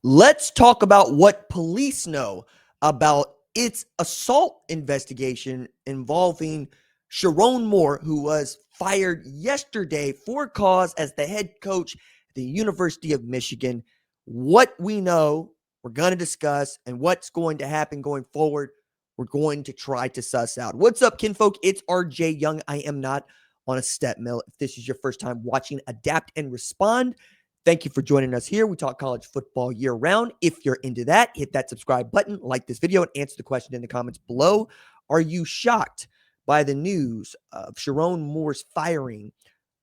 Let's talk about what police know about its assault investigation involving Sherrone Moore, who was fired yesterday for cause as the head coach at the University of Michigan. What we know, we're going to discuss, and what's going to happen going forward, we're going to try to suss out. What's up, kinfolk? It's RJ Young. I am not on a step mill. If this is your first time watching Adapt and Respond, thank you for joining us here. We talk college football year round. If you're into that, hit that subscribe button, like this video, and answer the question in the comments below. Are you shocked by the news of Sherrone Moore's firing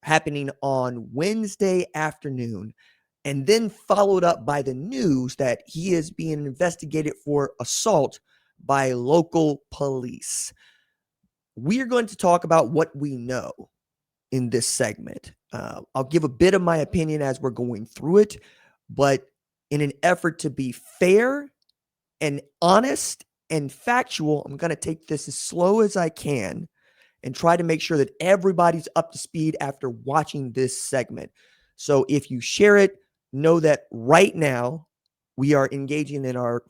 happening on Wednesday afternoon, and then followed up by the news that he is being investigated for assault by local police? We are going to talk about what we know in this segment. I'll give a bit of my opinion as we're going through it, but in an effort to be fair and honest and factual, I'm going to take this as slow as I can and try to make sure that everybody's up to speed after watching this segment. So if you share it, know that right now we are engaging in our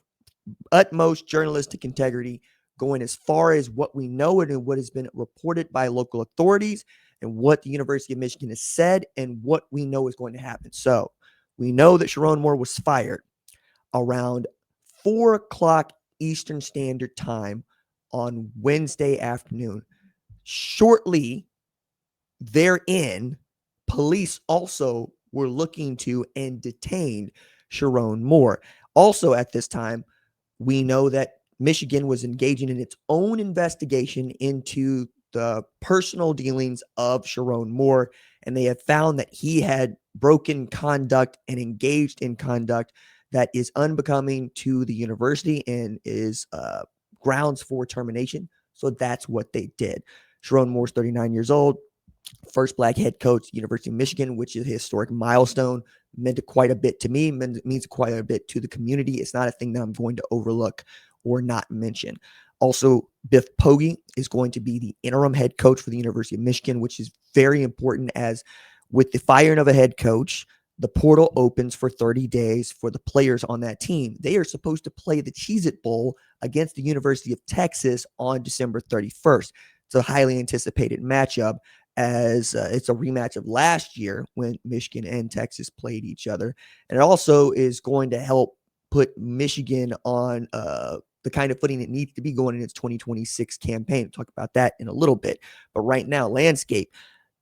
utmost journalistic integrity, going as far as what we know and what has been reported by local authorities and what the University of Michigan has said and what we know is going to happen. So we know that Sherrone Moore was fired around 4 o'clock Eastern Standard Time on Wednesday afternoon. Shortly therein, police also were looking to and detained Sherrone Moore. Also at this time, we know that Michigan was engaging in its own investigation into the personal dealings of Sherrone Moore, and they have found that he had broken conduct and engaged in conduct that is unbecoming to the university and is grounds for termination. So that's what they did. Sherrone Moore's 39 years old, first black head coach at the University of Michigan, which is a historic milestone. Meant quite a bit to me, means quite a bit to the community. It's not a thing that I'm going to overlook or not mention. Also, Biff Poggi is going to be the interim head coach for the University of Michigan, which is very important, as with the firing of a head coach, the portal opens for 30 days for the players on that team. They are supposed to play the Cheez-It Bowl against the University of Texas on December 31st. It's a highly anticipated matchup, as it's a rematch of last year when Michigan and Texas played each other. And it also is going to help put Michigan on the kind of footing it needs to be going in its 2026 campaign. We'll talk about that in a little bit. But right now, landscape,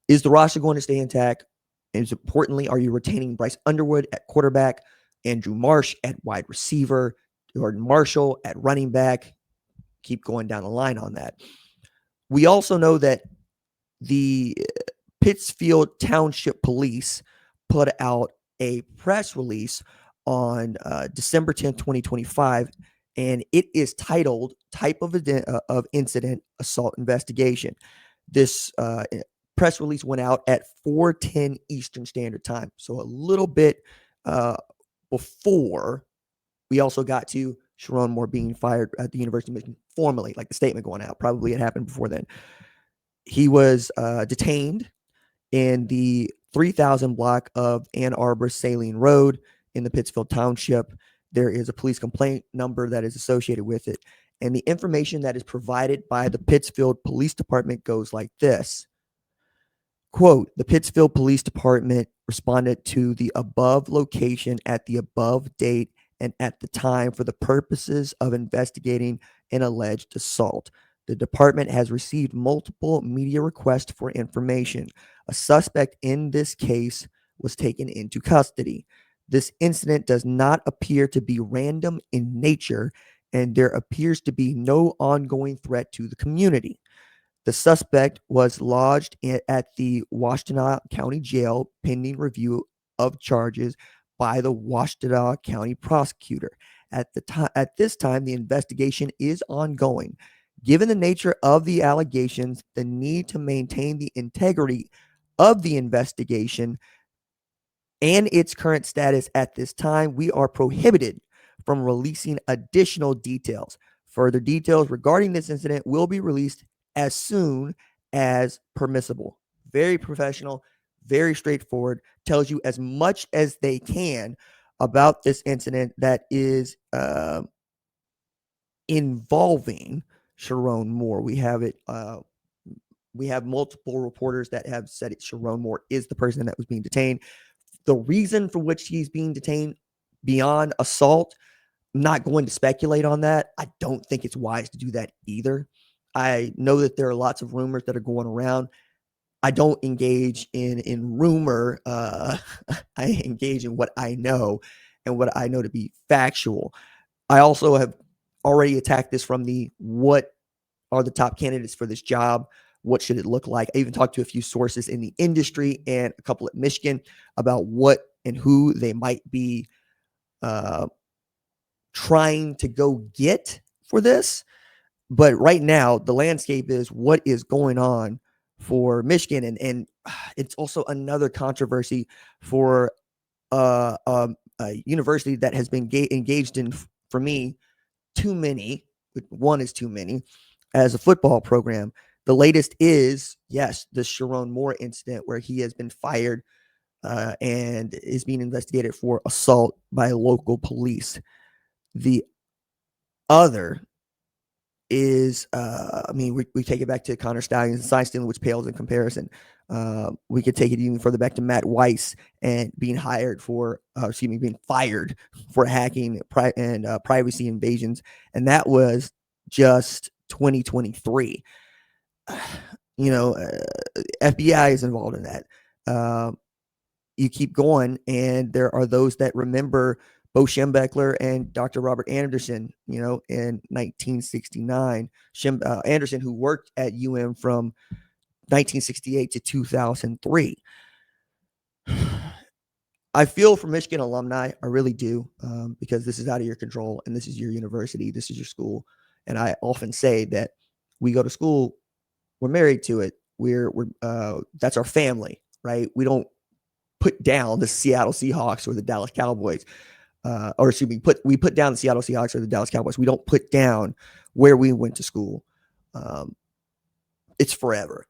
is the roster going to stay intact? And importantly, are you retaining Bryce Underwood at quarterback, Andrew Marsh at wide receiver, Jordan Marshall at running back? Keep going down the line on that. We also know that the Pittsfield Township Police put out a press release on December 10th, 2025, and it is titled Type of Incident Assault Investigation. This press release went out at 4:10 Eastern Standard Time, so a little bit before we also got to Sherrone Moore being fired at the University of Michigan formally, like the statement going out. Probably it happened before then. He was detained in the 3000 block of Ann Arbor Saline Road in the Pittsfield Township. There is a police complaint number that is associated with it. And the information that is provided by the Pittsfield Police Department goes like this. Quote, the Pittsfield Police Department responded to the above location at the above date and at the time for the purposes of investigating an alleged assault. The department has received multiple media requests for information. A suspect in this case was taken into custody. This incident does not appear to be random in nature, and there appears to be no ongoing threat to the community. The suspect was lodged at the Washtenaw County Jail pending review of charges by the Washtenaw County prosecutor. At this time, the investigation is ongoing. Given the nature of the allegations, the need to maintain the integrity of the investigation, and its current status at this time, we are prohibited from releasing additional details. Further details regarding this incident will be released as soon as permissible. Very professional, very straightforward, tells you as much as they can about this incident that is involving Sherrone Moore. We have it. We have multiple reporters that have said it. Sherrone Moore is the person that was being detained. The reason for which he's being detained beyond assault, I'm not going to speculate on that. I don't think it's wise to do that either. I know that there are lots of rumors that are going around. I don't engage in rumor. I engage in what I know and what I know to be factual. I also have already attacked this from the what are the top candidates for this job? What should it look like? I even talked to a few sources in the industry and a couple at Michigan about what and who they might be trying to go get for this. But right now, the landscape is what is going on for Michigan. And it's also another controversy for a university that has been engaged in, for me, too many. One is too many as a football program. The latest is, yes, the Sherrone Moore incident where he has been fired and is being investigated for assault by local police. The other is, we take it back to Connor Stallions and sign stealing, which pales in comparison. We could take it even further back to Matt Weiss and being fired for hacking and privacy invasions. And that was just 2023. FBI is involved in that. You keep going, and there are those that remember Bo Schembechler and Dr. Robert Anderson, in 1969. Anderson, who worked at from 1968 to 2003. I feel for Michigan alumni. I really do, because this is out of your control, and this is your university. This is your school. And I often say that we go to school, we're married to it. We're that's our family, right? We don't put down the Seattle Seahawks or the Dallas Cowboys. We put down the Seattle Seahawks or the Dallas Cowboys. We don't put down where we went to school. It's forever.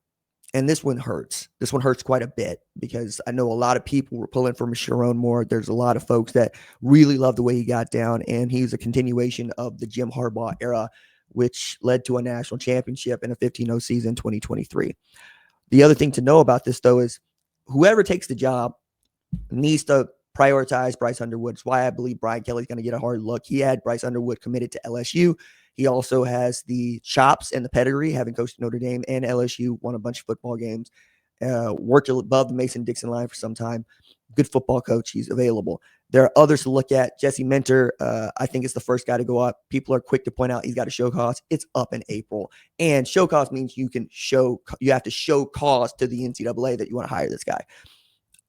And this one hurts. This one hurts quite a bit because I know a lot of people were pulling for Sherrone Moore. There's a lot of folks that really love the way he got down, and he's a continuation of the Jim Harbaugh era, which led to a national championship and a 15-0 season in 2023. The other thing to know about this, though, is whoever takes the job needs to prioritize Bryce Underwood. It's why I believe Brian Kelly's going to get a hard look. He had Bryce Underwood committed to LSU. He also has the chops and the pedigree, having coached Notre Dame and LSU, won a bunch of football games, worked above the Mason-Dixon line for some time. Good football coach. He's available. There are others to look at. Jesse Minter, I think, is the first guy to go up. People are quick to point out he's got a show cause. It's up in April. And show cause means you have to show cause to the NCAA that you want to hire this guy.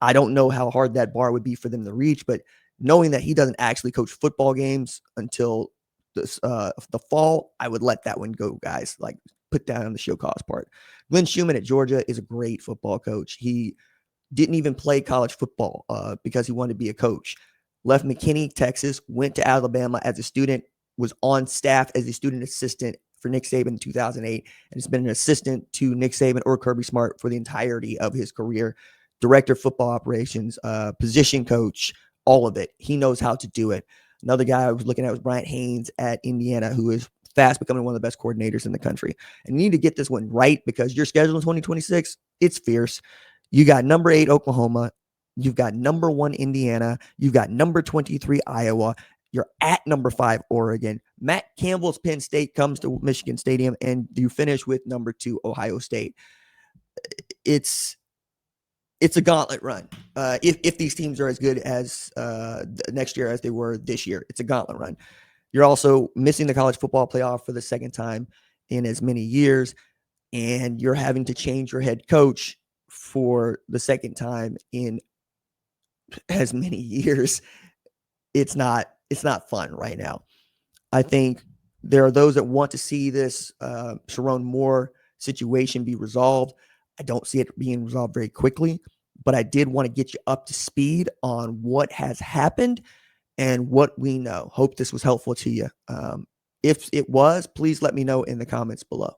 I don't know how hard that bar would be for them to reach, but knowing that he doesn't actually coach football games until the fall, I would let that one go, guys. Like, put down the show cause part. Glenn Schumann at Georgia is a great football coach. He didn't even play college football because he wanted to be a coach. Left McKinney, Texas, went to Alabama as a student, was on staff as a student assistant for Nick Saban in 2008, and has been an assistant to Nick Saban or Kirby Smart for the entirety of his career. Director of football operations, position coach, all of it. He knows how to do it. Another guy I was looking at was Bryant Haynes at Indiana, who is fast becoming one of the best coordinators in the country. And you need to get this one right because your schedule in 2026, it's fierce. You got number 8 Oklahoma. You've got number 1 Indiana. You've got number 23 Iowa. You're at number 5 Oregon. Matt Campbell's Penn State comes to Michigan Stadium, and you finish with number 2 Ohio State. It's a gauntlet run. If these teams are as good as next year as they were this year, it's a gauntlet run. You're also missing the college football playoff for the second time in as many years, and you're having to change your head coach for the second time in as many years. It's not fun right now. I think there are those that want to see this Sherrone Moore situation be resolved. I don't see it being resolved very quickly, but I did want to get you up to speed on what has happened and what we know. Hope this was helpful to you. If it was, please let me know in the comments below.